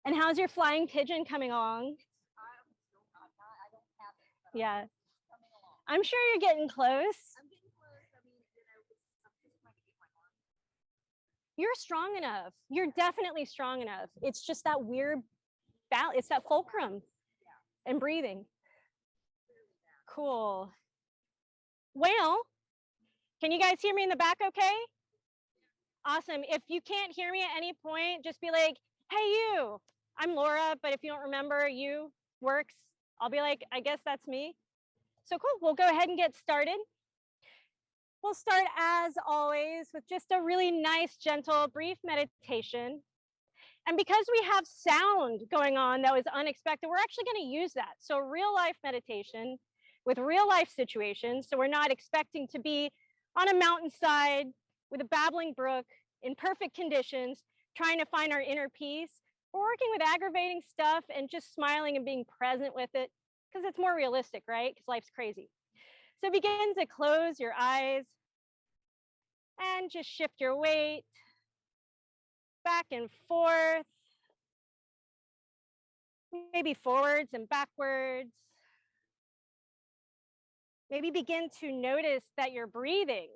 And how's your flying pigeon coming along? Yeah. I'm sure you're getting close. You're strong enough. You're definitely strong enough. It's just that weird balance. It's that fulcrum and breathing. Cool. Well, can you guys hear me in the back okay? Awesome. If you can't hear me at any point, just be like, hey, you. I'm Laura, but if you don't remember, you works. I'll be like, I guess that's me. So cool. We'll go ahead and get started. We'll start, as always, with just a really nice, gentle, brief meditation. And because we have sound going on that was unexpected, we're actually going to use that. So real life meditation with real life situations. So we're not expecting to be on a mountainside with a babbling brook in perfect conditions, trying to find our inner peace. We're working with aggravating stuff and just smiling and being present with it because it's more realistic, right? Because life's crazy. So begin to close your eyes and just shift your weight back and forth, maybe forwards and backwards. Maybe begin to notice that you're breathing.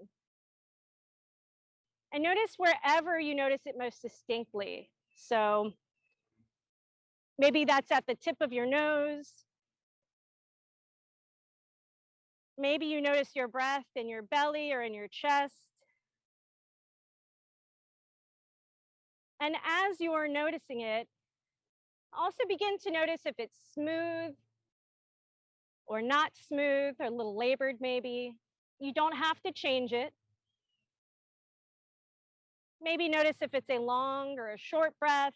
And notice wherever you notice it most distinctly. So maybe that's at the tip of your nose. Maybe you notice your breath in your belly or in your chest. And as you are noticing it, also begin to notice if it's smooth or not smooth or a little labored maybe. You don't have to change it. Maybe notice if it's a long or a short breath.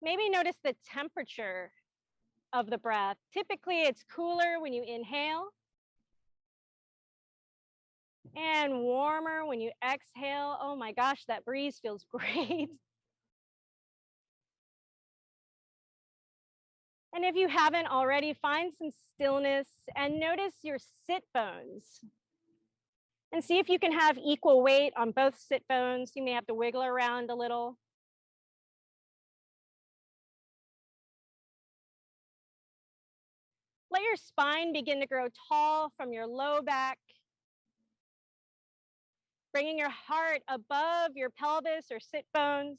Maybe notice the temperature of the breath. Typically, it's cooler when you inhale and warmer when you exhale. Oh my gosh, that breeze feels great. And if you haven't already, find some stillness and notice your sit bones. And see if you can have equal weight on both sit bones. You may have to wiggle around a little. Let your spine begin to grow tall from your low back, bringing your heart above your pelvis or sit bones,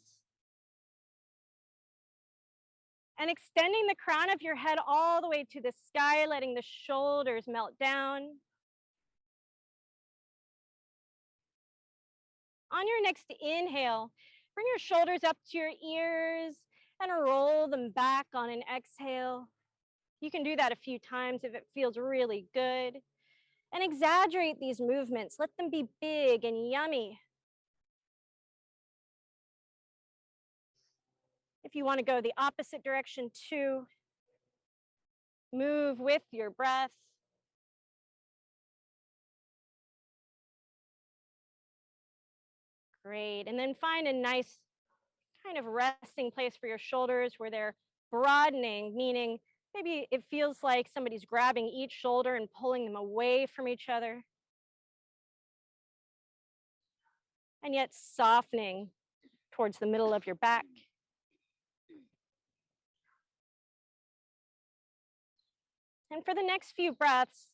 and extending the crown of your head all the way to the sky, letting the shoulders melt down. On your next inhale, bring your shoulders up to your ears and roll them back on an exhale. You can do that a few times if it feels really good. And exaggerate these movements. Let them be big and yummy. If you want to go the opposite direction too, move with your breath. Great. And then find a nice kind of resting place for your shoulders where they're broadening, meaning maybe it feels like somebody's grabbing each shoulder and pulling them away from each other. And yet softening towards the middle of your back. And for the next few breaths,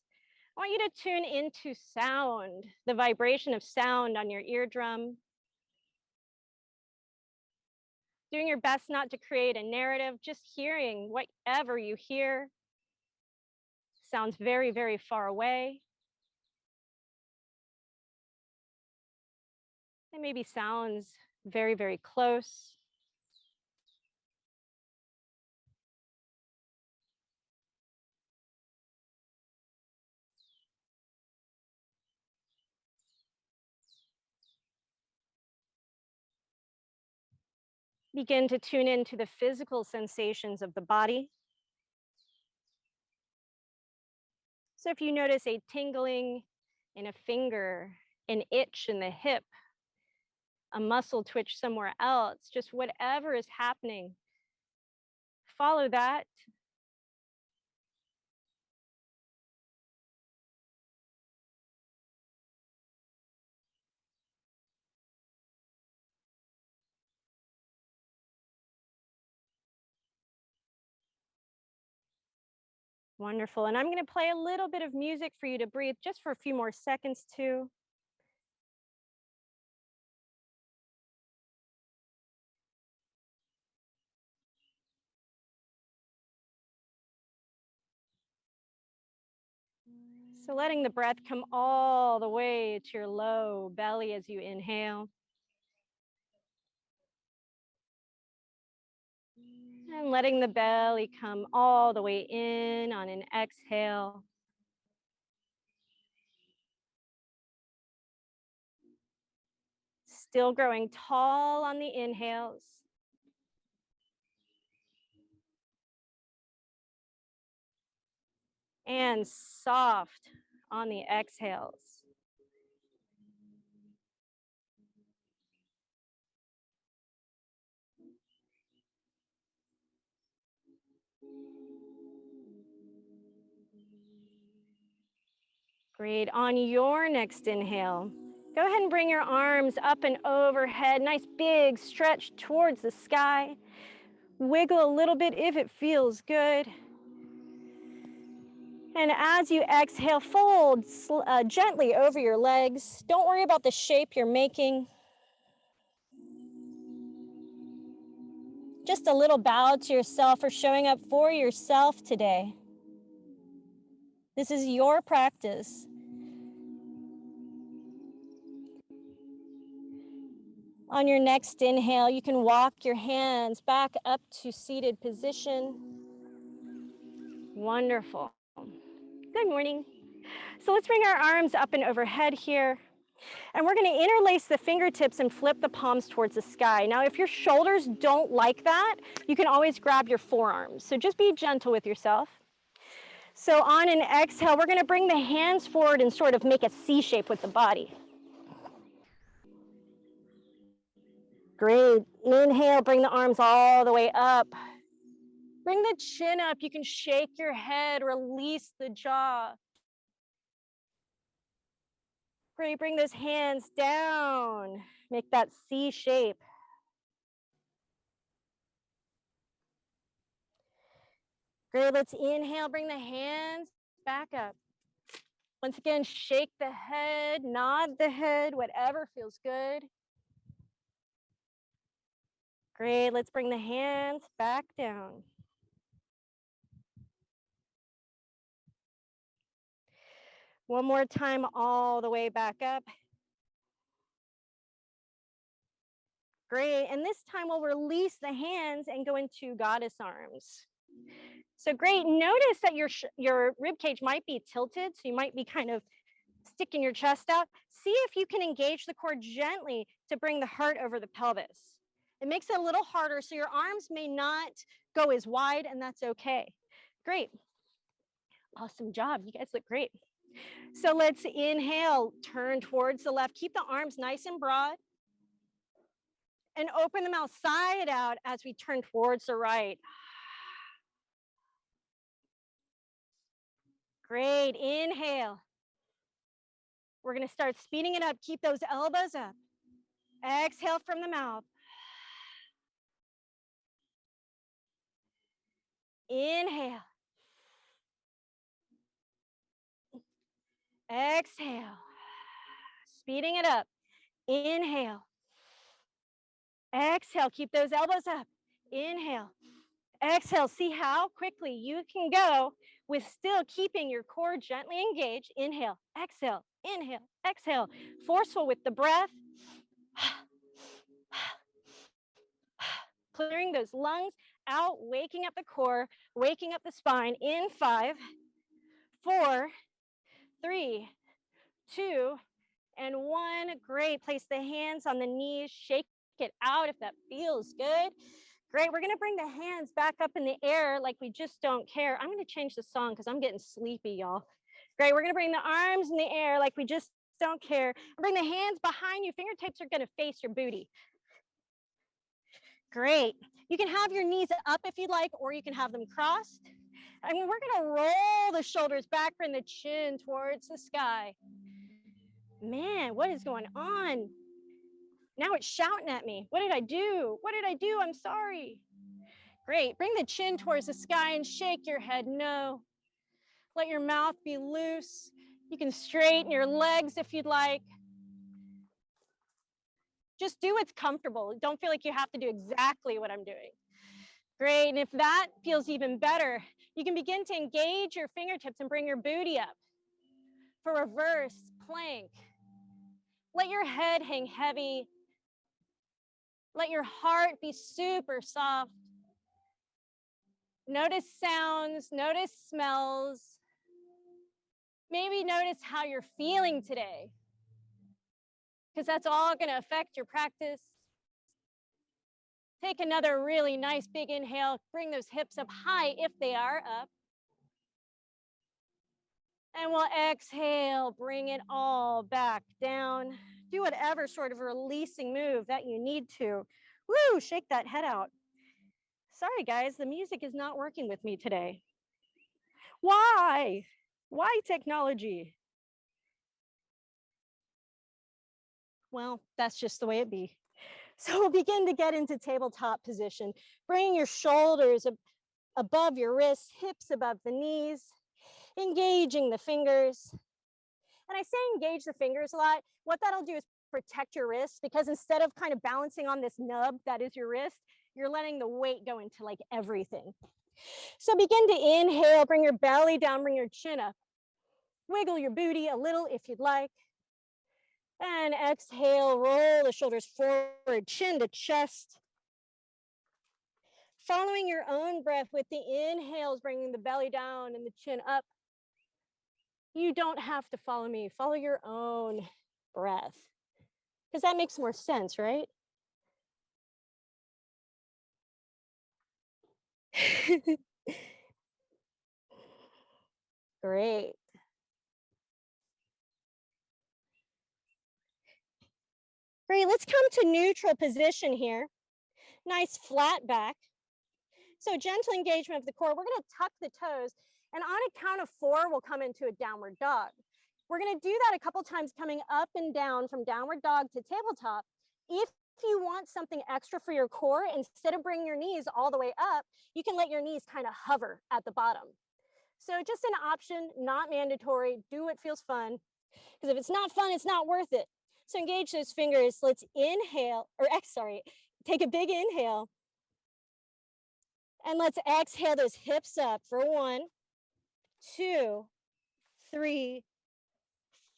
I want you to tune into sound, the vibration of sound on your eardrum. Doing your best not to create a narrative, just hearing whatever you hear. Sounds very, very far away. It maybe sounds very, very close. Begin to tune into the physical sensations of the body. So if you notice a tingling in a finger, an itch in the hip, a muscle twitch somewhere else, just whatever is happening, follow that. Wonderful. And I'm going to play a little bit of music for you to breathe just for a few more seconds too. So letting the breath come all the way to your low belly as you inhale. And letting the belly come all the way in on an exhale. Still growing tall on the inhales. And soft on the exhales. Great. On your next inhale, go ahead and bring your arms up and overhead. Nice big stretch towards the sky. Wiggle a little bit if it feels good. And as you exhale, fold gently over your legs. Don't worry about the shape you're making. Just a little bow to yourself for showing up for yourself today. This is your practice. On your next inhale, you can walk your hands back up to seated position. Wonderful. Good morning. So let's bring our arms up and overhead here. And we're going to interlace the fingertips and flip the palms towards the sky. Now, if your shoulders don't like that, you can always grab your forearms. So just be gentle with yourself. So on an exhale, we're going to bring the hands forward and sort of make a C shape with the body. Great. Inhale, bring the arms all the way up. Bring the chin up. You can shake your head, release the jaw. Great. Bring those hands down. Make that C shape. Great. Let's inhale. Bring the hands back up. Once again, shake the head, nod the head, whatever feels good. Great. Let's bring the hands back down. One more time, all the way back up. Great. And this time we'll release the hands and go into goddess arms. So great. Notice that your rib cage might be tilted, so you might be kind of sticking your chest out. See if you can engage the core gently to bring the heart over the pelvis. It makes it a little harder, so your arms may not go as wide, and that's okay. Great. Awesome job. You guys look great. So let's inhale, turn towards the left. Keep the arms nice and broad. And open the mouth side out as we turn towards the right. Great. Inhale. We're going to start speeding it up. Keep those elbows up. Exhale from the mouth. Inhale. Exhale. Speeding it up. Inhale. Exhale. Keep those elbows up. Inhale. Exhale. See how quickly you can go with still keeping your core gently engaged. Inhale. Exhale. Inhale. Exhale. Forceful with the breath. Clearing those lungs out, waking up the core, waking up the spine in 5, 4, 3, 2, and 1. Great. Place the hands on the knees. Shake it out if that feels good. Great. We're going to bring the hands back up in the air like we just don't care. I'm going to change the song because I'm getting sleepy, y'all. Great. We're going to bring the arms in the air like we just don't care. Bring the hands behind you. Fingertips are going to face your booty. Great. You can have your knees up if you'd like, or you can have them crossed. I mean, we're going to roll the shoulders back, bring the chin towards the sky. Man, what is going on? Now it's shouting at me. What did I do? What did I do? I'm sorry. Great. Bring the chin towards the sky and shake your head no. Let your mouth be loose. You can straighten your legs if you'd like. Just do what's comfortable. Don't feel like you have to do exactly what I'm doing. Great, and if that feels even better, you can begin to engage your fingertips and bring your booty up for reverse plank. Let your head hang heavy. Let your heart be super soft. Notice sounds, notice smells. Maybe notice how you're feeling today, because that's all going to affect your practice. Take another really nice big inhale. Bring those hips up high if they are up. And we'll exhale, bring it all back down. Do whatever sort of releasing move that you need to. Woo, shake that head out. Sorry, guys, the music is not working with me today. Why? Why technology? Well, that's just the way it be. So we'll begin to get into tabletop position. Bring your shoulders above your wrists, hips above the knees, engaging the fingers. And I say engage the fingers a lot. What that'll do is protect your wrists, because instead of kind of balancing on this nub that is your wrist, you're letting the weight go into like everything. So begin to inhale, bring your belly down, bring your chin up. Wiggle your booty a little if you'd like. And exhale, roll the shoulders forward, chin to chest. Following your own breath with the inhales, bringing the belly down and the chin up. You don't have to follow me. Follow your own breath, because that makes more sense, right? Great. Great, let's come to neutral position here. Nice flat back. So gentle engagement of the core. We're gonna tuck the toes, and on a count of 4, we'll come into a downward dog. We're gonna do that a couple times, coming up and down from downward dog to tabletop. If you want something extra for your core, instead of bringing your knees all the way up, you can let your knees kind of hover at the bottom. So just an option, not mandatory. Do what feels fun, because if it's not fun, it's not worth it. So engage those fingers. Let's inhale, or take a big inhale. And let's exhale those hips up for 1, 2, 3,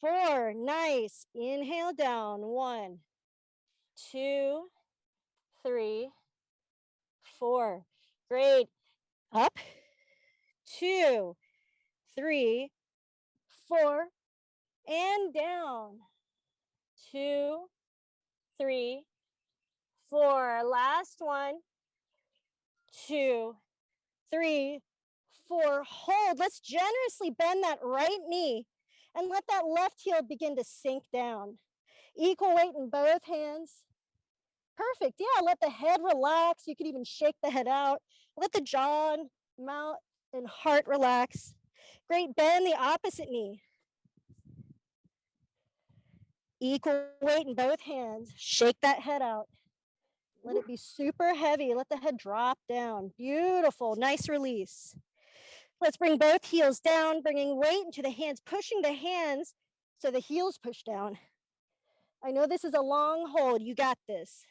4. Nice. Inhale down. 1, 2, 3, 4. Great. Up. 2, 3, 4. And down. 2, 3, 4. Last one. 2, 3, 4. Hold. Let's generously bend that right knee and let that left heel begin to sink down. Equal weight in both hands. Perfect. Yeah, let the head relax. You could even shake the head out. Let the jaw, mouth, and heart relax. Great. Bend the opposite knee. Equal weight in both hands. Shake that head out. Let it be super heavy. Let the head drop down. Beautiful. Nice release. Let's bring both heels down, bringing weight into the hands, pushing the hands so the heels push down. I know this is a long hold. You got this.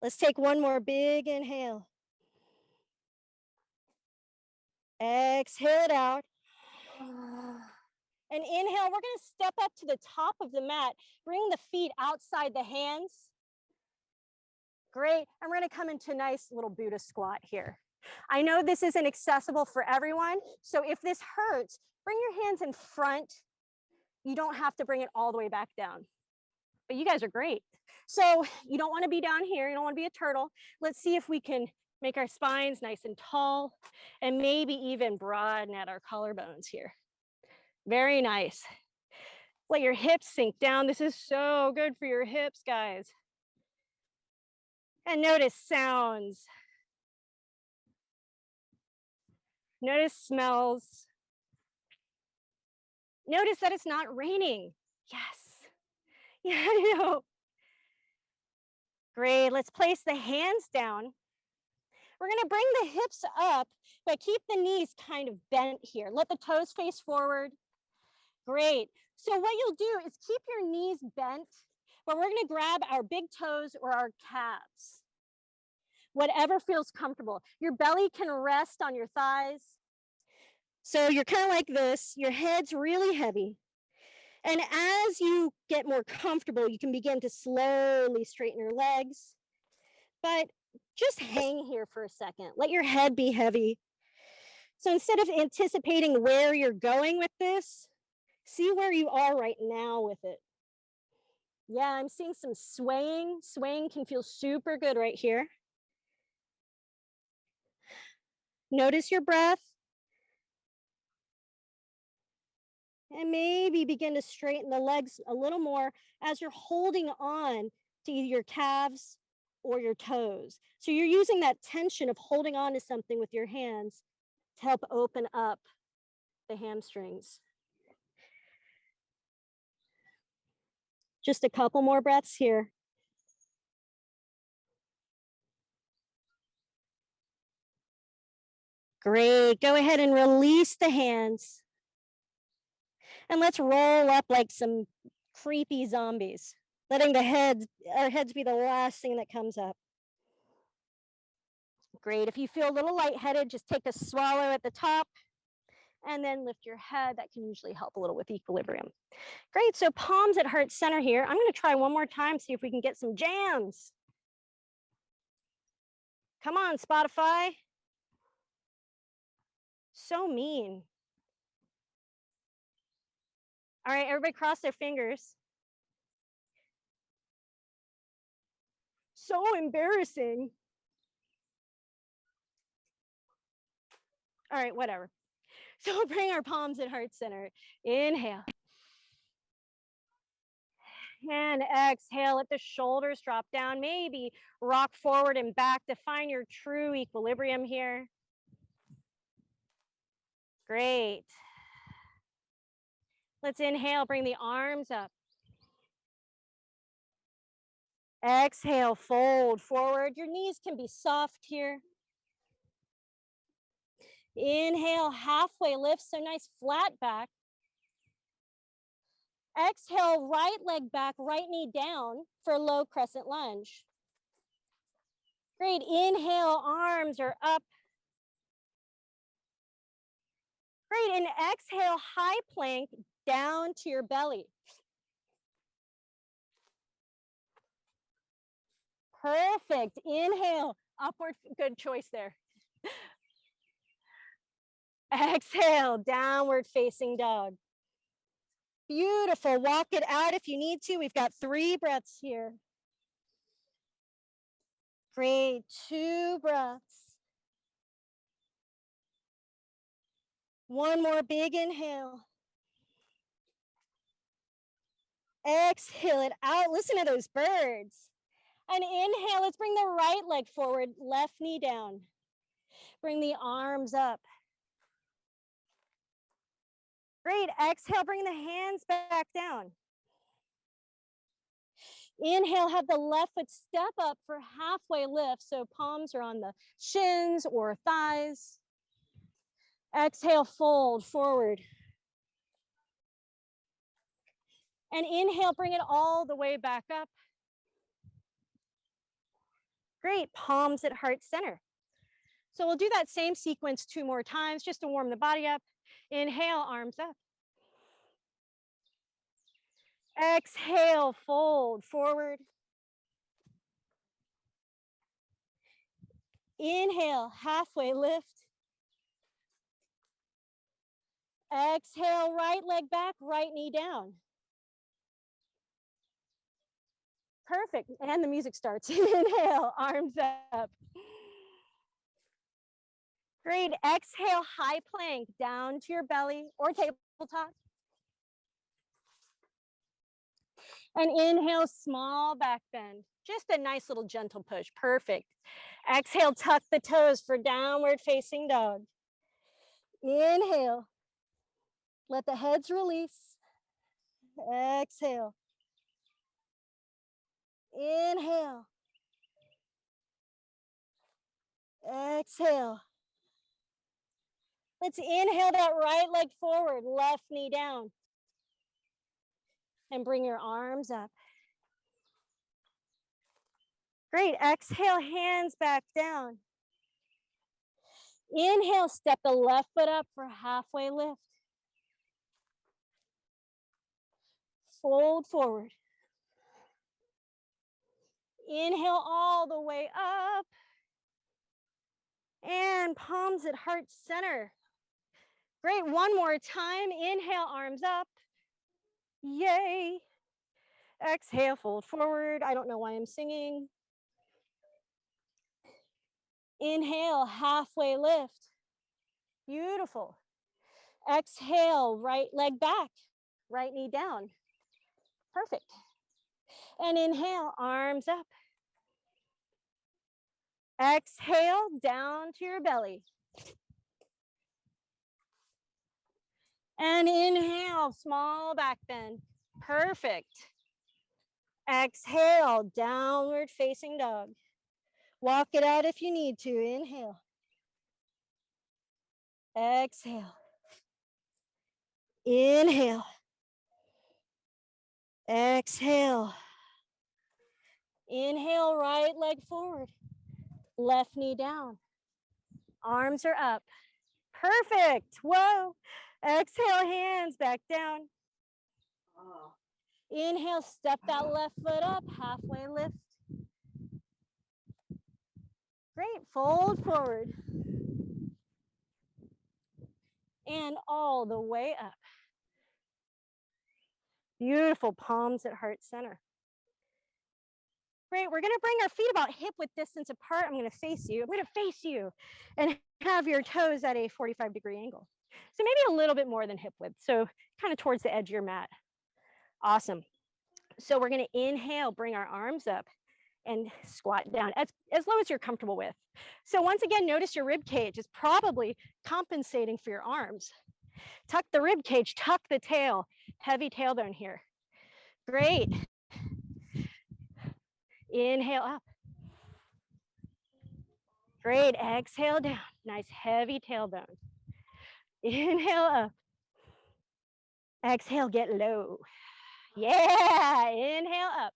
Let's take one more big inhale. Exhale it out. And inhale, we're going to step up to the top of the mat. Bring the feet outside the hands. Great. And we're going to come into a nice little Buddha squat here. I know this isn't accessible for everyone, so if this hurts, bring your hands in front. You don't have to bring it all the way back down. But you guys are great. So you don't want to be down here. You don't want to be a turtle. Let's see if we can make our spines nice and tall, and maybe even broaden at our collarbones here. Very nice. Let your hips sink down. This is so good for your hips, guys. And notice sounds. Notice smells. Notice that it's not raining. Yes. Yeah, I know. Great. Let's place the hands down. We're gonna bring the hips up, but keep the knees kind of bent here. Let the toes face forward. Great. So what you'll do is keep your knees bent, but we're gonna grab our big toes or our calves. Whatever feels comfortable. Your belly can rest on your thighs. So you're kind of like this, your head's really heavy. And as you get more comfortable, you can begin to slowly straighten your legs. But just hang here for a second. Let your head be heavy. So instead of anticipating where you're going with this, see where you are right now with it. Yeah, I'm seeing some swaying. Swaying can feel super good right here. Notice your breath. And maybe begin to straighten the legs a little more as you're holding on to either your calves or your toes. So you're using that tension of holding on to something with your hands to help open up the hamstrings. Just a couple more breaths here. Great. Go ahead and release the hands. And let's roll up like some creepy zombies, letting our heads be the last thing that comes up. Great. If you feel a little lightheaded, just take a swallow at the top and then lift your head. That can usually help a little with equilibrium. Great. So palms at heart center here. I'm going to try one more time, see if we can get some jams. Come on, Spotify. So mean. All right, everybody cross their fingers. So embarrassing. All right, whatever. So we'll bring our palms at heart center. Inhale. And exhale, let the shoulders drop down. Maybe rock forward and back to find your true equilibrium here. Great. Let's inhale, bring the arms up. Exhale, fold forward. Your knees can be soft here. Inhale, halfway lift, so nice flat back. Exhale, right leg back, right knee down for low crescent lunge. Great, inhale, arms are up. Great, and exhale, high plank down to your belly. Perfect, inhale, upward, good choice there. Exhale, downward facing dog. Beautiful, walk it out if you need to. We've got 3 breaths here. Great, 2 breaths. One more big inhale. Exhale it out. Listen to those birds. And inhale, let's bring the right leg forward, left knee down. Bring the arms up. Great, exhale, bring the hands back down. Inhale, have the left foot step up for halfway lift, so palms are on the shins or thighs. Exhale, fold forward. And inhale, bring it all the way back up. Great, palms at heart center. So we'll do that same sequence 2 more times just to warm the body up. Inhale, arms up. Exhale, fold forward. Inhale, halfway lift. Exhale, right leg back, right knee down. Perfect, and the music starts. Inhale, arms up. Great, exhale, high plank down to your belly or tabletop. And inhale, small back bend. Just a nice little gentle push, perfect. Exhale, tuck the toes for downward facing dog. Inhale, let the heads release. Exhale. Inhale. Exhale. Let's inhale that right leg forward, left knee down. And bring your arms up. Great. Exhale, hands back down. Inhale, step the left foot up for halfway lift. Fold forward. Inhale all the way up. And palms at heart center. Great. One more time. Inhale, arms up. Yay. Exhale, fold forward. I don't know why I'm singing. Inhale, halfway lift. Beautiful. Exhale, right leg back, right knee down. Perfect. And inhale, arms up. Exhale, down to your belly. And inhale, small back bend. Perfect. Exhale, downward facing dog. Walk it out if you need to. Inhale. Exhale. Inhale. Exhale. Inhale, right leg forward. Left knee down. Arms are up. Perfect. Whoa. Exhale, hands back down. Inhale, step that left foot up, halfway lift. Great, fold forward. And all the way up. Beautiful, palms at heart center. Great, we're gonna bring our feet about hip width distance apart. I'm gonna face you. I'm gonna face you and have your toes at a 45-degree angle. So maybe a little bit more than hip width. So kind of towards the edge of your mat. Awesome. So we're gonna inhale, bring our arms up and squat down as low as you're comfortable with. So once again, notice your rib cage is probably compensating for your arms. Tuck the rib cage, tuck the tail, heavy tailbone here. Great. Inhale up. Great, exhale down. Nice heavy tailbone. Inhale up. Exhale, get low. Yeah, inhale up.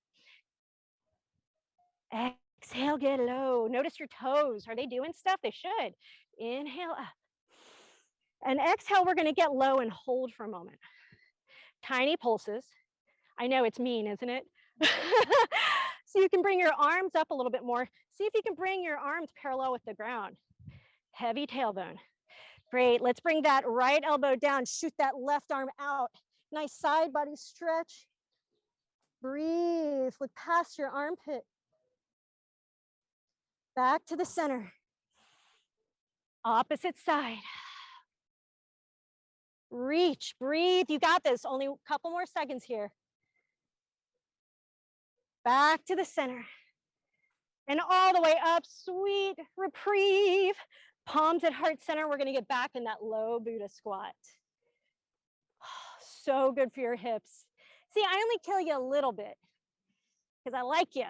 Exhale, get low. Notice your toes. Are they doing stuff? They should. Inhale up. And exhale, we're gonna get low and hold for a moment. Tiny pulses. I know it's mean, isn't it? So you can bring your arms up a little bit more. See if you can bring your arms parallel with the ground. Heavy tailbone. Great, let's bring that right elbow down. Shoot that left arm out. Nice side body stretch. Breathe, look past your armpit. Back to the center. Opposite side. Reach, breathe, you got this. Only a couple more seconds here. Back to the center. And all the way up, sweet reprieve. Palms at heart center. We're gonna get back in that low Buddha squat. So good for your hips. See, I only kill you a little bit because I like you.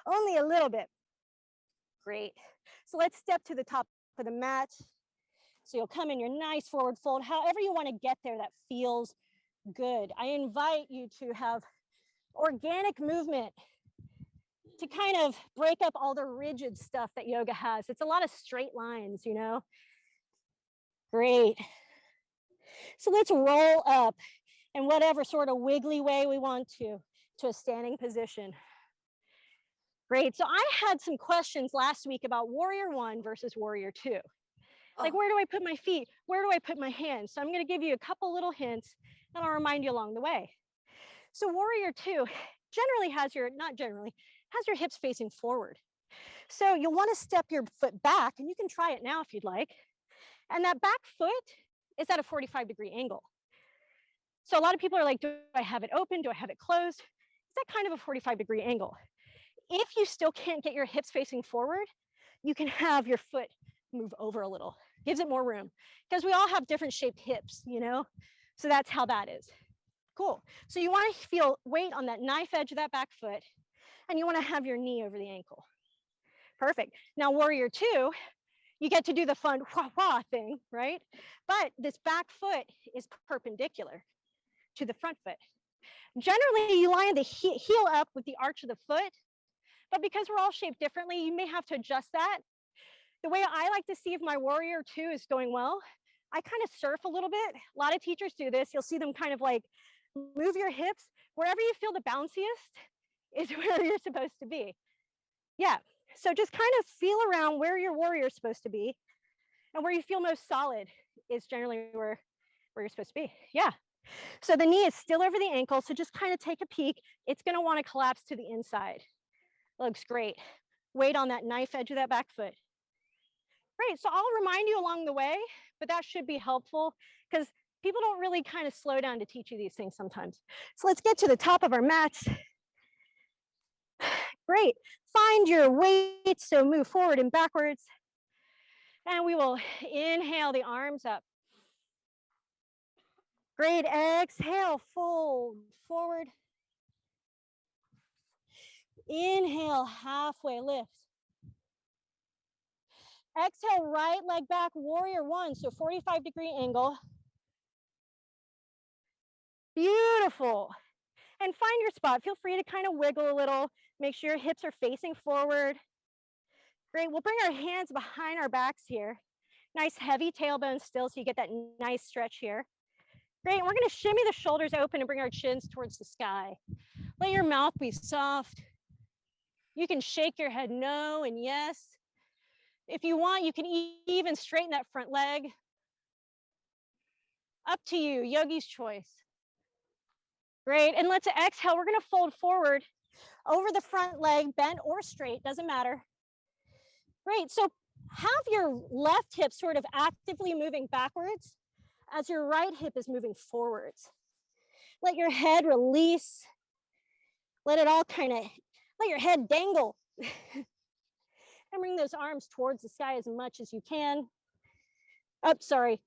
Only a little bit. Great. So let's step to the top of the mat. So you'll come in your nice forward fold, however you want to get there that feels good. I invite you to have organic movement to kind of break up all the rigid stuff that yoga has. It's a lot of straight lines, you know? Great. So let's roll up in whatever sort of wiggly way we want to a standing position. Great. So I had some questions last week about warrior 1 versus warrior 2. Like, where do I put my feet? Where do I put my hands? So I'm going to give you a couple little hints and I'll remind you along the way. So warrior 2 generally has your, not generally, has your hips facing forward. So you'll want to step your foot back, and you can try it now if you'd like. And that back foot is at a 45-degree angle. So a lot of people are like, do I have it open? Do I have it closed? It's at kind of a 45-degree angle. If you still can't get your hips facing forward, you can have your foot move over a little. Gives it more room because we all have different shaped hips, you know? So that's how that is. Cool. So you want to feel weight on that knife edge of that back foot, and you want to have your knee over the ankle. Perfect. Now, warrior two, you get to do the fun wah-wah thing, right? But this back foot is perpendicular to the front foot. Generally, you line the heel up with the arch of the foot, but because we're all shaped differently, you may have to adjust that. The way I like to see if my warrior two is going well, I kind of surf a little bit. A lot of teachers do this. You'll see them kind of like move your hips. Wherever you feel the bounciest is where you're supposed to be. Yeah, so just kind of feel around where your warrior is supposed to be, and where you feel most solid is generally where you're supposed to be. Yeah. So the knee is still over the ankle, so just kind of take a peek. It's going to want to collapse to the inside. Looks great. Weight on that knife edge of that back foot. Great, so I'll remind you along the way, but that should be helpful because people don't really kind of slow down to teach you these things sometimes. So let's get to the top of our mats. Great, find your weight, so move forward and backwards. And we will inhale the arms up. Great, exhale, fold forward. Inhale, halfway lift. Exhale, right leg back, warrior one, so 45-degree angle. Beautiful. And find your spot. Feel free to kind of wiggle a little. Make sure your hips are facing forward. Great, we'll bring our hands behind our backs here. Nice heavy tailbone still, so you get that nice stretch here. Great, and we're gonna shimmy the shoulders open and bring our chins towards the sky. Let your mouth be soft. You can shake your head no and yes. If you want, you can even straighten that front leg. Up to you, yogi's choice. Great, and let's exhale. We're gonna fold forward over the front leg, bent or straight, doesn't matter. Great, so have your left hip sort of actively moving backwards as your right hip is moving forwards. Let your head release. Let it all kind of, let your head dangle. And bring those arms towards the sky as much as you can. Oh, sorry.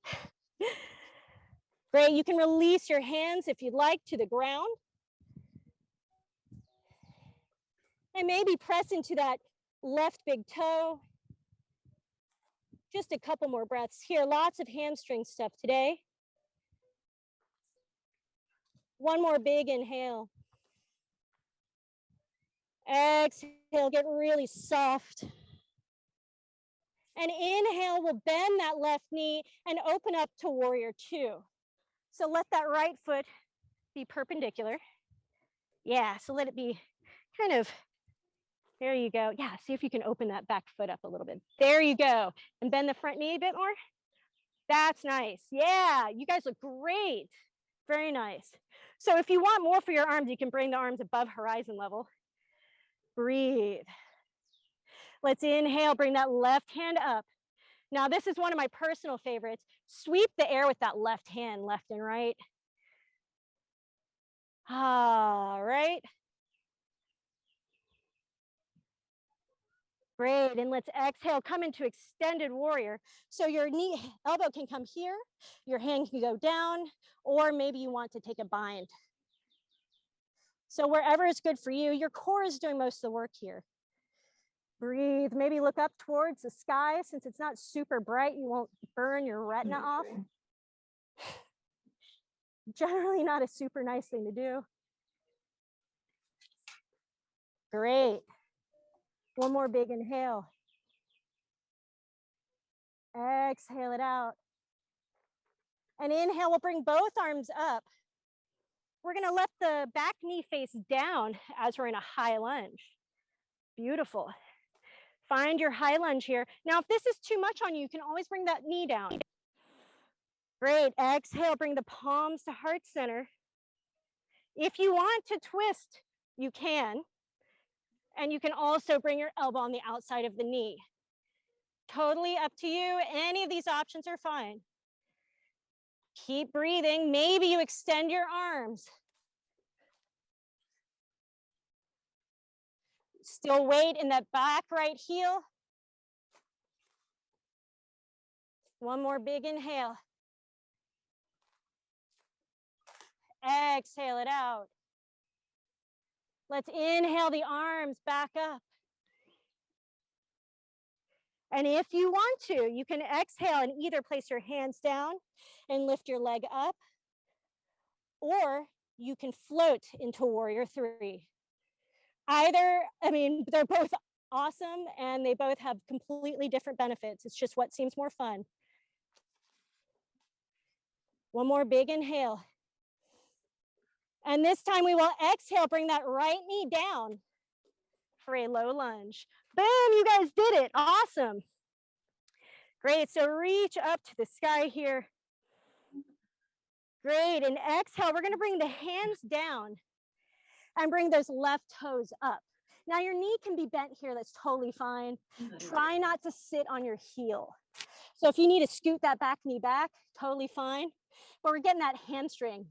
Great, you can release your hands if you'd like to the ground. And maybe press into that left big toe. Just a couple more breaths here. Lots of hamstring stuff today. One more big inhale. Exhale, get really soft. And inhale, we'll bend that left knee and open up to warrior two. So let that right foot be perpendicular. Yeah, so let it be kind of, there you go. Yeah, see if you can open that back foot up a little bit. There you go. And bend the front knee a bit more. That's nice. Yeah, you guys look great. Very nice. So if you want more for your arms, you can bring the arms above horizon level. Breathe. Let's inhale, bring that left hand up. Now, this is one of my personal favorites. Sweep the air with that left hand, left and right. All right. Great, and let's exhale, come into extended warrior. So your knee, elbow can come here, your hand can go down, or maybe you want to take a bind. So wherever is good for you, your core is doing most of the work here. Breathe, maybe look up towards the sky. Since it's not super bright, you won't burn your retina off. Generally not a super nice thing to do. Great. One more big inhale. Exhale it out. And inhale, we'll bring both arms up. We're gonna let the back knee face down as we're in a high lunge. Beautiful. Find your high lunge here. Now, if this is too much on you, you can always bring that knee down. Great, exhale, bring the palms to heart center. If you want to twist, you can. And you can also bring your elbow on the outside of the knee. Totally up to you. Any of these options are fine. Keep breathing. Maybe you extend your arms. Still weight in that back right heel. One more big inhale. Exhale it out. Let's inhale the arms back up. And if you want to, you can exhale and either place your hands down and lift your leg up, or you can float into warrior three. Either, I mean, they're both awesome and they both have completely different benefits. It's just what seems more fun. One more big inhale. And this time we will exhale, bring that right knee down for a low lunge. Boom, you guys did it. Awesome. Great, so reach up to the sky here. Great, and exhale, we're gonna bring the hands down and bring those left toes up. Now your knee can be bent here, that's totally fine. Try not to sit on your heel. So if you need to scoot that back knee back, totally fine. But we're getting that hamstring.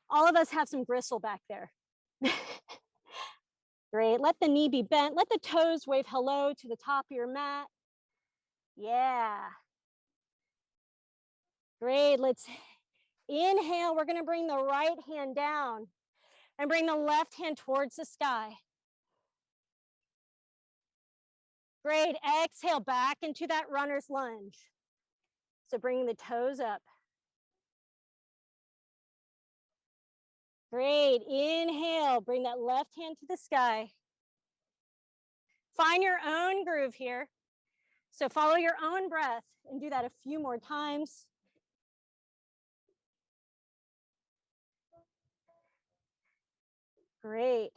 All of us have some gristle back there. Great, let the knee be bent. Let the toes wave hello to the top of your mat. Yeah. Great, let's inhale. We're gonna bring the right hand down and bring the left hand towards the sky. Great, exhale back into that runner's lunge. So bringing the toes up. Great, inhale, bring that left hand to the sky. Find your own groove here. So follow your own breath and do that a few more times. Great.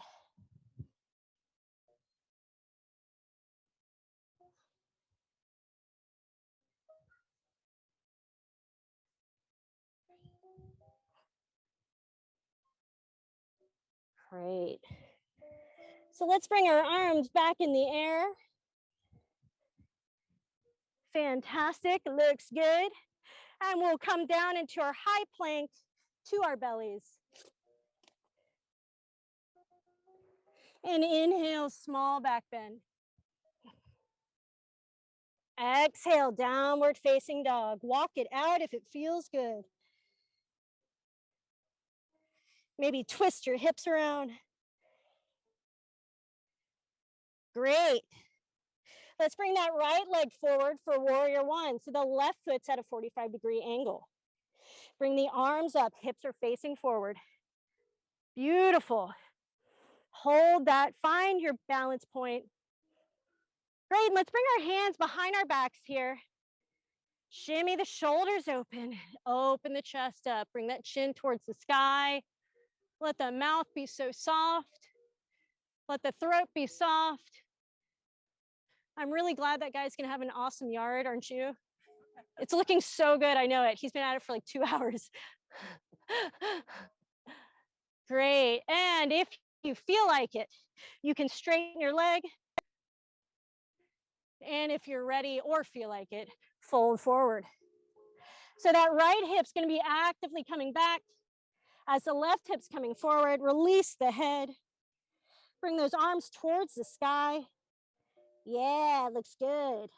Great. So let's bring our arms back in the air. Fantastic, looks good. And we'll come down into our high plank to our bellies. And inhale, small back bend. Exhale, downward facing dog. Walk it out if it feels good. Maybe twist your hips around. Great. Let's bring that right leg forward for warrior one. So the left foot's at a 45-degree angle. Bring the arms up, hips are facing forward. Beautiful. Hold that, find your balance point. Great, let's bring our hands behind our backs here. Shimmy the shoulders open, open the chest up, bring that chin towards the sky. Let the mouth be so soft. Let the throat be soft. I'm really glad that guy's gonna have an awesome yard, aren't you? It's looking so good, I know it. He's been at it for like 2 hours. Great, and if you feel like it, you can straighten your leg. And if you're ready or feel like it, fold forward. So that right hip's gonna be actively coming back. As the left hip's coming forward, release the head. Bring those arms towards the sky. Yeah, looks good.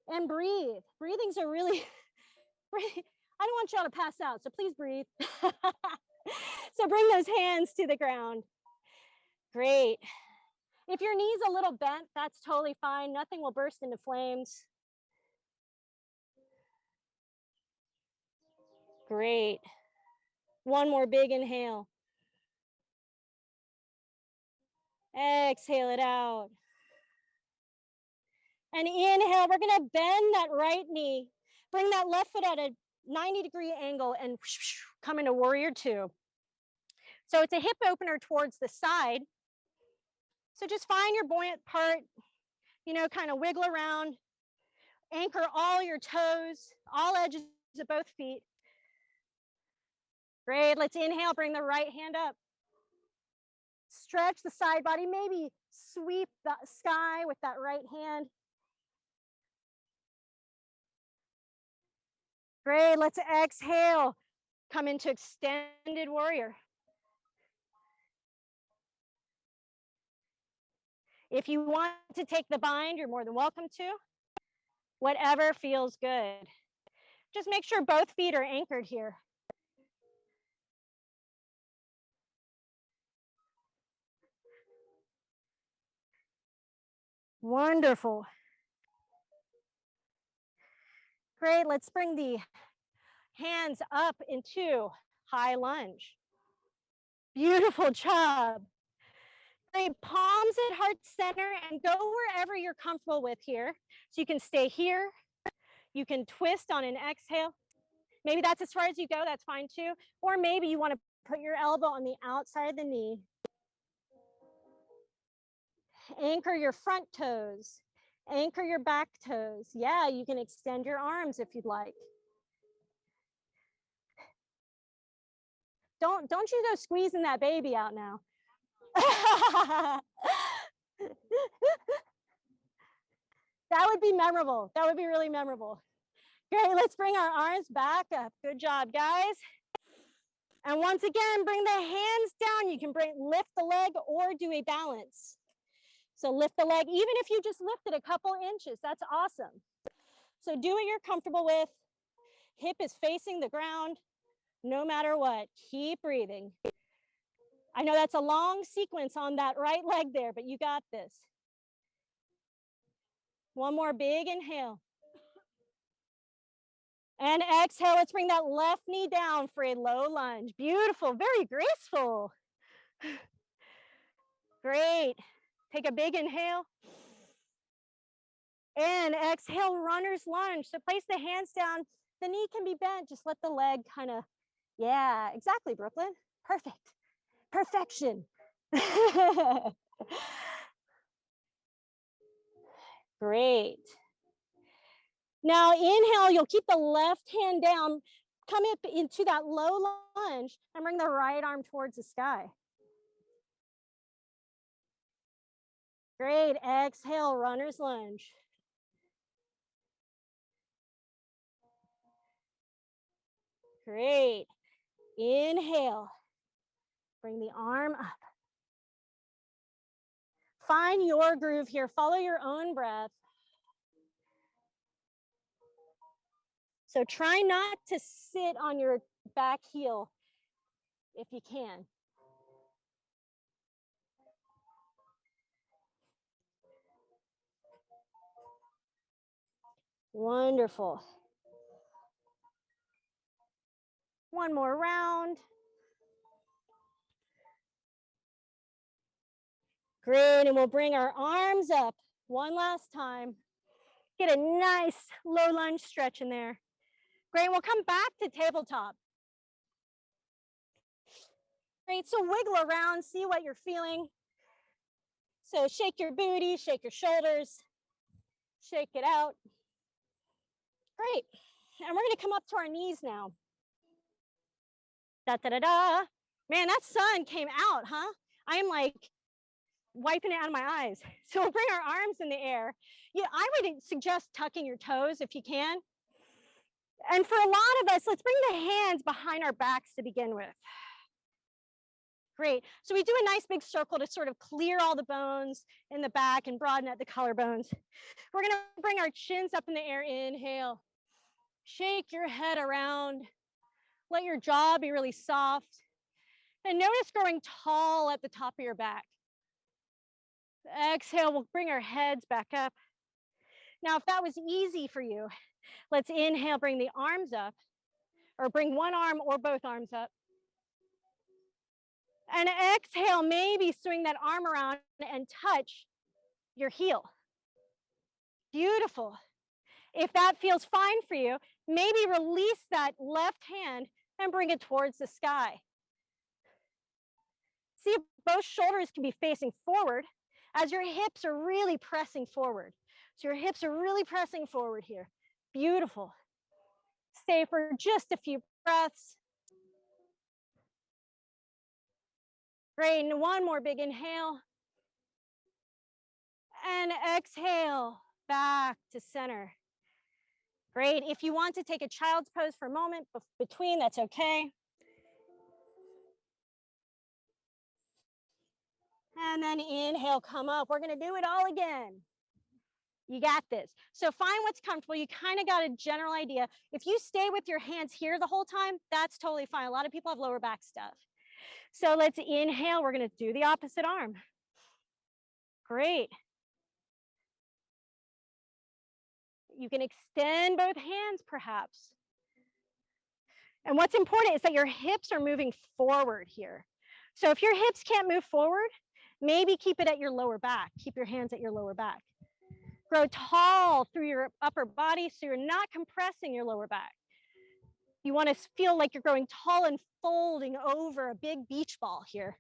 And breathe. Breathing's a really, I don't want y'all to pass out, so please breathe. So bring those hands to the ground. Great. If your knee's a little bent, that's totally fine. Nothing will burst into flames. Great. One more big inhale. Exhale it out. And inhale, we're gonna bend that right knee. Bring that left foot at a 90-degree angle and come into warrior two. So it's a hip opener towards the side. So just find your buoyant part, you know, kind of wiggle around, anchor all your toes, all edges of both feet. Great, let's inhale, bring the right hand up. Stretch the side body, maybe sweep the sky with that right hand. Great, let's exhale. Come into extended warrior. If you want to take the bind, you're more than welcome to. Whatever feels good. Just make sure both feet are anchored here. Wonderful. Great, let's bring the hands up into high lunge. Beautiful job. Great, palms at heart center and go wherever you're comfortable with here. So you can stay here, you can twist on an exhale. Maybe that's as far as you go, that's fine too. Or maybe you want to put your elbow on the outside of the knee. Anchor your front toes, anchor your back toes. Yeah, you can extend your arms if you'd like. Don't you go squeezing that baby out now. That would be memorable. That would be really memorable. Great, let's bring our arms back up. Good job, guys. And once again, bring the hands down. You can lift the leg or do a balance. So lift the leg, even if you just lifted a couple inches, that's awesome. So do what you're comfortable with. Hip is facing the ground, no matter what. Keep breathing. I know that's a long sequence on that right leg there, but you got this. One more big inhale. And exhale, let's bring that left knee down for a low lunge. Beautiful, very graceful. Great. Take a big inhale. And exhale, runner's lunge. So place the hands down. The knee can be bent. Just let the leg kind of, yeah, exactly, Brooklyn. Perfect. Perfection. Great. Now inhale, you'll keep the left hand down, come up into that low lunge and bring the right arm towards the sky. Great, exhale, runner's lunge. Great, inhale, bring the arm up. Find your groove here, follow your own breath. So try not to sit on your back heel if you can. Wonderful. One more round. Great, and we'll bring our arms up one last time. Get a nice low lunge stretch in there. Great, we'll come back to tabletop. Great, so wiggle around, see what you're feeling. So shake your booty, shake your shoulders, shake it out. Great, and we're gonna come up to our knees now. Da da da da. Man, that sun came out, huh? I'm like wiping it out of my eyes. So we'll bring our arms in the air. Yeah, I would suggest tucking your toes if you can. And for a lot of us, let's bring the hands behind our backs to begin with. Great. So we do a nice big circle to sort of clear all the bones in the back and broaden out the collarbones. We're going to bring our chins up in the air. Inhale. Shake your head around. Let your jaw be really soft. And notice growing tall at the top of your back. Exhale, we'll bring our heads back up. Now, if that was easy for you, let's inhale, bring the arms up, or bring one arm or both arms up. And exhale, maybe swing that arm around and touch your heel. Beautiful. If that feels fine for you, maybe release that left hand and bring it towards the sky. See if both shoulders can be facing forward as your hips are really pressing forward. So your hips are really pressing forward here. Beautiful. Stay for just a few breaths. Great, and one more big inhale. And exhale, back to center. Great, if you want to take a child's pose for a moment between, that's okay. And then inhale, come up. We're gonna do it all again. You got this. So find what's comfortable. You kind of got a general idea. If you stay with your hands here the whole time, that's totally fine. A lot of people have lower back stuff. So let's inhale. We're gonna do the opposite arm. Great. You can extend both hands perhaps. And what's important is that your hips are moving forward here. So if your hips can't move forward, maybe keep it at your lower back. Keep your hands at your lower back. Grow tall through your upper body so you're not compressing your lower back. You want to feel like you're growing tall and folding over a big beach ball here.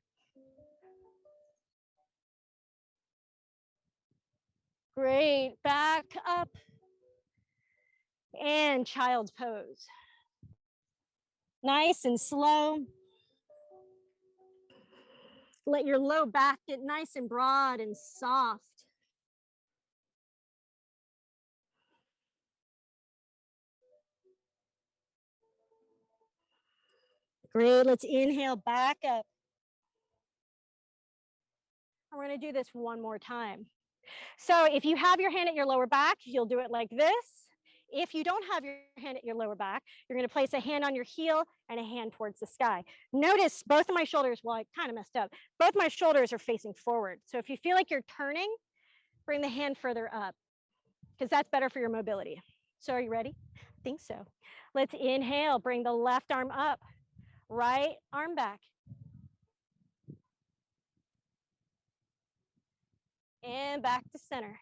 Great, back up. And child's pose. Nice and slow. Let your low back get nice and broad and soft. Great, let's inhale back up. And we're gonna do this one more time. So if you have your hand at your lower back, you'll do it like this. If you don't have your hand at your lower back, you're gonna place a hand on your heel and a hand towards the sky. Notice both of my shoulders, well, I kind of messed up. Both my shoulders are facing forward. So if you feel like you're turning, bring the hand further up because that's better for your mobility. So are you ready? I think so. Let's inhale, bring the left arm up, right arm back. And back to center.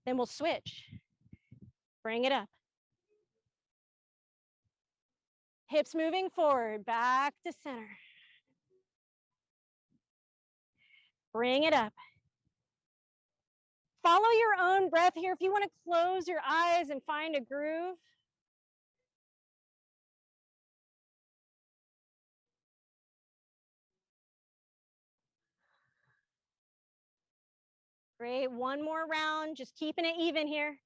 Then we'll switch. Bring it up. Hips moving forward, back to center. Bring it up. Follow your own breath here. If you want to close your eyes and find a groove. Great, one more round, just keeping it even here.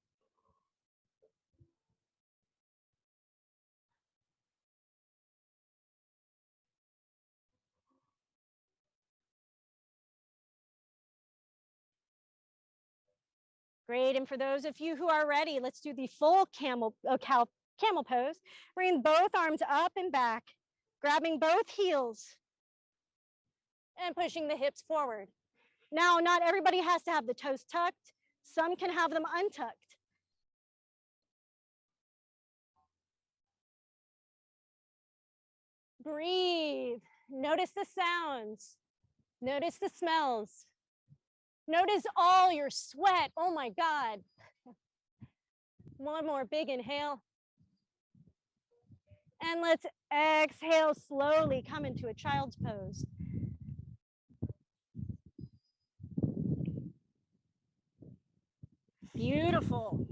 Great, and for those of you who are ready, let's do the full camel pose. Bring both arms up and back, grabbing both heels and pushing the hips forward. Now, not everybody has to have the toes tucked. Some can have them untucked. Breathe. Notice the sounds. Notice the smells. Notice all your sweat. Oh my God. One more big inhale. And let's exhale slowly, come into a child's pose. Beautiful.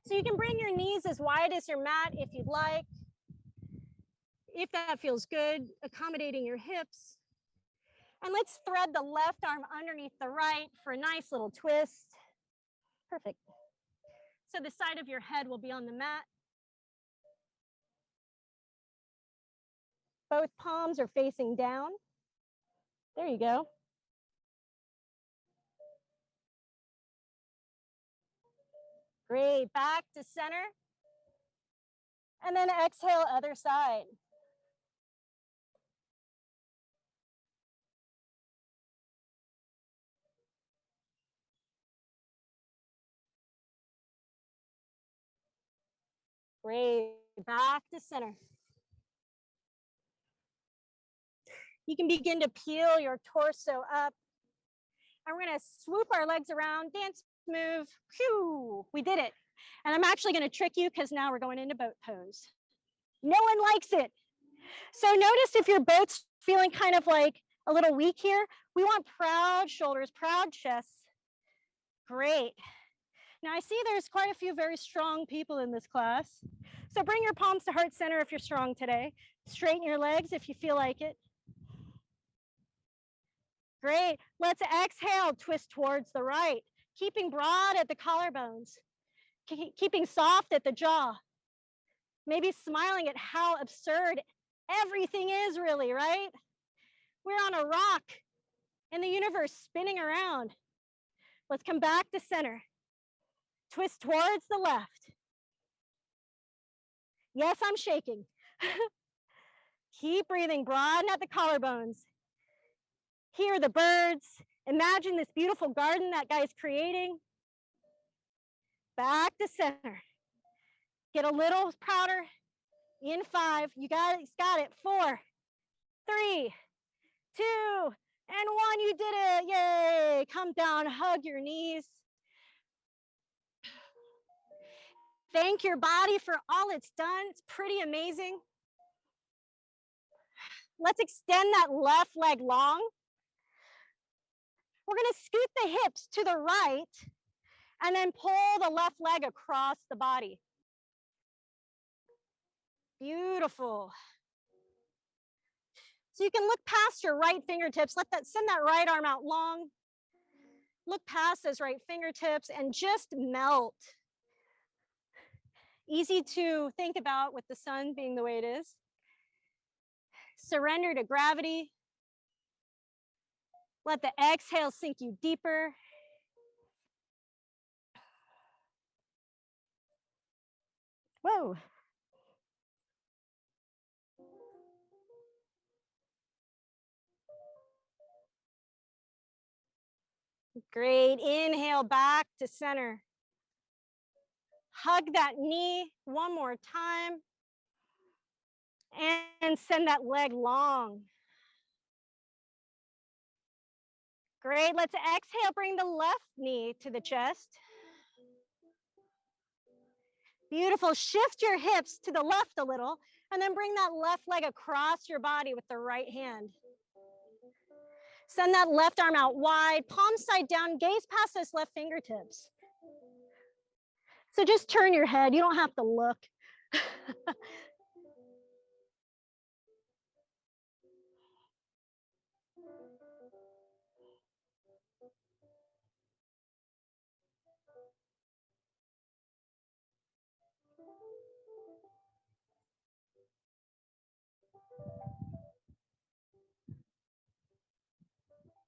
So you can bring your knees as wide as your mat if you'd like. If that feels good, accommodating your hips. And let's thread the left arm underneath the right for a nice little twist. Perfect. So the side of your head will be on the mat. Both palms are facing down. There you go. Great, back to center. And then exhale, other side. Great, back to center. You can begin to peel your torso up. And we're gonna swoop our legs around, dance move. Phew, we did it. And I'm actually gonna trick you because now we're going into boat pose. No one likes it. So notice if your boat's feeling kind of like a little weak here, we want proud shoulders, proud chests. Great. Now I see there's quite a few very strong people in this class. So bring your palms to heart center if you're strong today. Straighten your legs if you feel like it. Great. Let's exhale, twist towards the right, keeping broad at the collarbones, keeping soft at the jaw. Maybe smiling at how absurd everything is really, right? We're on a rock in the universe spinning around. Let's come back to center. Twist towards the left. Yes, I'm shaking. Keep breathing, broaden at the collarbones. Hear the birds. Imagine this beautiful garden that guy's creating. back to center. Get a little prouder. In 5, you got it. 4, 3, 2, and 1. You did it. Yay. Come down, hug your knees. Thank your body for all it's done. It's pretty amazing. Let's extend that left leg long. We're going to scoot the hips to the right and then pull the left leg across the body. Beautiful. So you can look past your right fingertips. Send that right arm out long. Look past those right fingertips and just melt. Easy to think about with the sun being the way it is. Surrender to gravity. Let the exhale sink you deeper. Whoa. Great. Inhale back to center. Hug that knee one more time. And send that leg long. Great. Let's exhale. Bring the left knee to the chest. Beautiful. Shift your hips to the left a little, and then bring that left leg across your body with the right hand. Send that left arm out wide, palm side down, gaze past those left fingertips. So just turn your head. You don't have to look.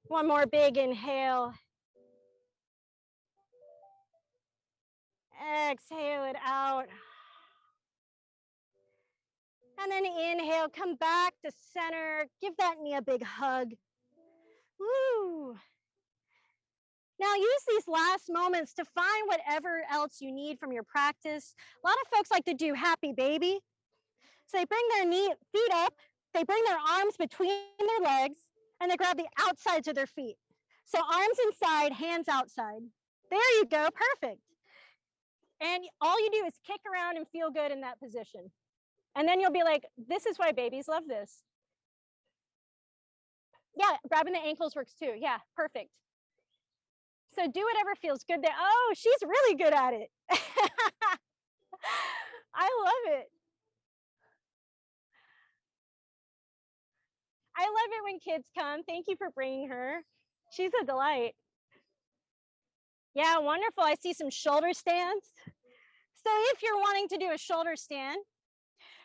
One more big inhale. Exhale it out. And then inhale, come back to center. Give that knee a big hug. Woo. Now use these last moments to find whatever else you need from your practice. A lot of folks like to do happy baby. So they bring their feet up, they bring their arms between their legs, and they grab the outsides of their feet. So arms inside, hands outside. There you go, perfect. And all you do is kick around and feel good in that position. And then you'll be like, this is why babies love this. Yeah, grabbing the ankles works too. Yeah, perfect. So do whatever feels good there. Oh, she's really good at it. I love it. I love it when kids come. Thank you for bringing her. She's a delight. Yeah, wonderful. I see some shoulder stands. So if you're wanting to do a shoulder stand,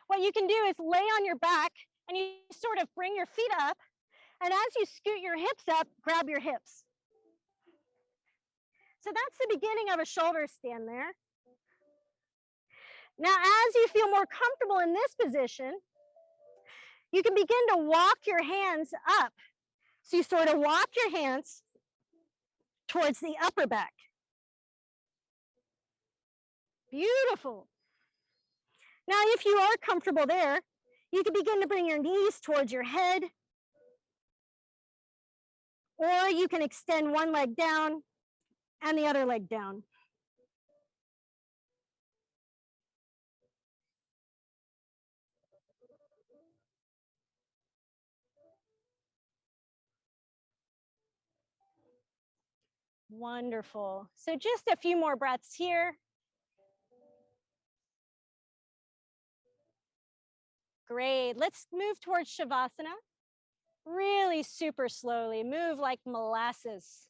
what you can do is lay on your back and you sort of bring your feet up. And as you scoot your hips up, grab your hips. So that's the beginning of a shoulder stand there. Now, as you feel more comfortable in this position, you can begin to walk your hands up. So you sort of walk your hands towards the upper back. Beautiful. Now, if you are comfortable there, you can begin to bring your knees towards your head, or you can extend one leg down and the other leg down. Wonderful. So just a few more breaths here. Great. Let's move towards Shavasana. Really super slowly. Move like molasses.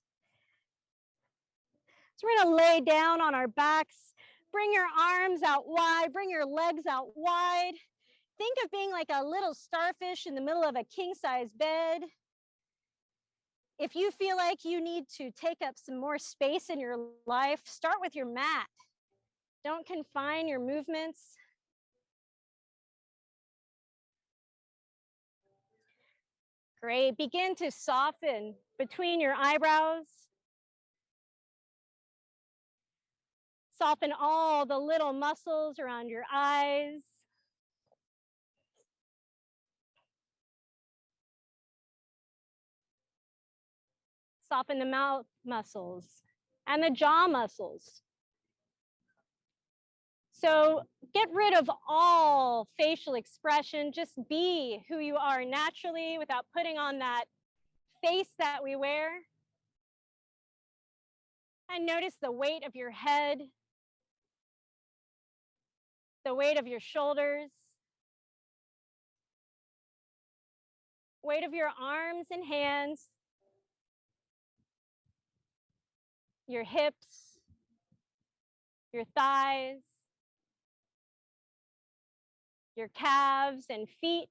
So we're going to lay down on our backs. Bring your arms out wide. Bring your legs out wide. Think of being like a little starfish in the middle of a king-size bed. If you feel like you need to take up some more space in your life, start with your mat. Don't confine your movements. Great. Begin to soften between your eyebrows. Soften all the little muscles around your eyes. Soften the mouth muscles and the jaw muscles. So get rid of all facial expression. Just be who you are naturally without putting on that face that we wear. And notice the weight of your head, the weight of your shoulders, weight of your arms and hands, your hips, your thighs, your calves and feet.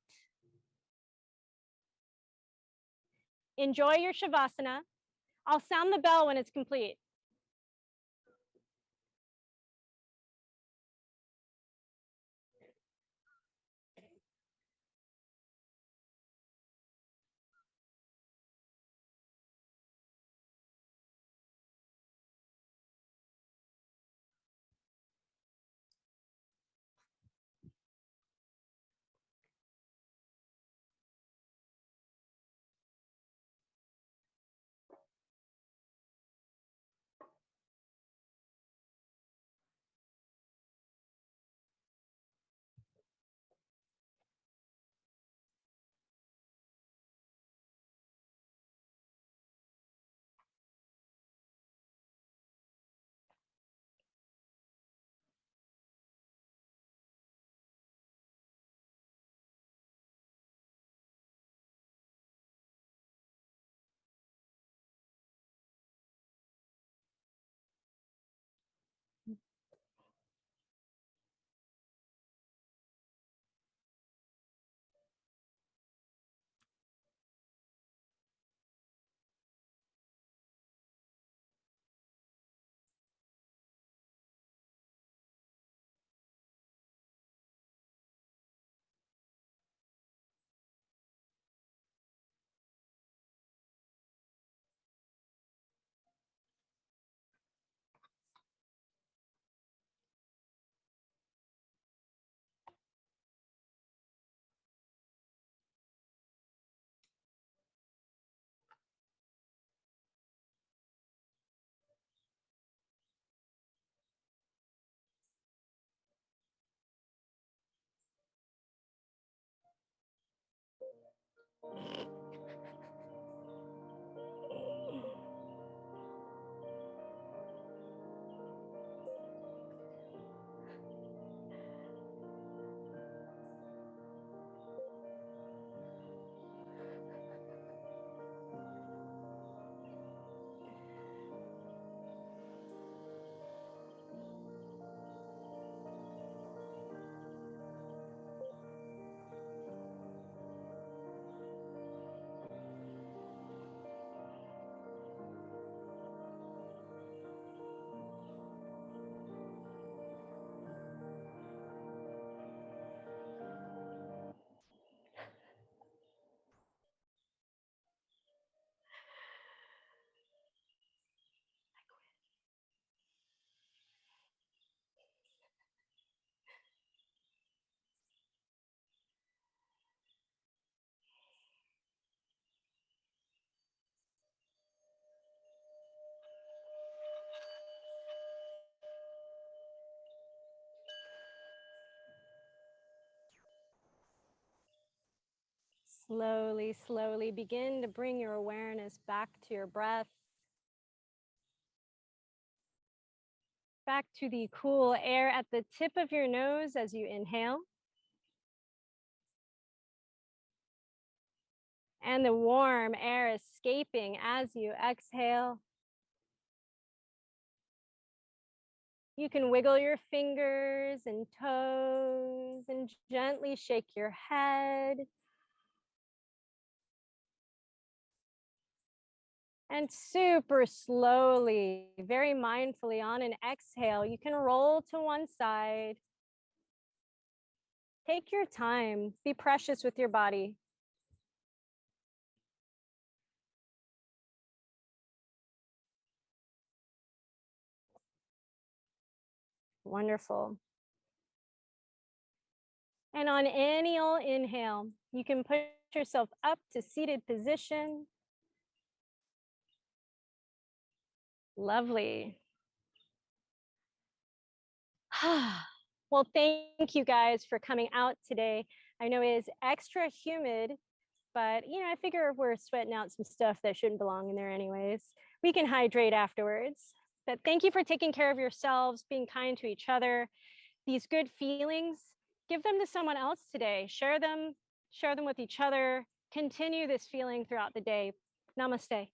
Enjoy your Shavasana. I'll sound the bell when it's complete. Slowly, slowly begin to bring your awareness back to your breath, back to the cool air at the tip of your nose as you inhale, and the warm air escaping as you exhale. You can wiggle your fingers and toes and gently shake your head. And super slowly, very mindfully on an exhale, you can roll to one side. Take your time, be precious with your body. Wonderful. And on any old inhale, you can push yourself up to seated position. Lovely. Well, thank you guys for coming out today. I know it is extra humid, but I figure if we're sweating out some stuff that shouldn't belong in there anyways, we can hydrate afterwards. But thank you for taking care of yourselves, being kind to each other. These good feelings, give them to someone else today. Share them with each other. Continue this feeling throughout the day. Namaste.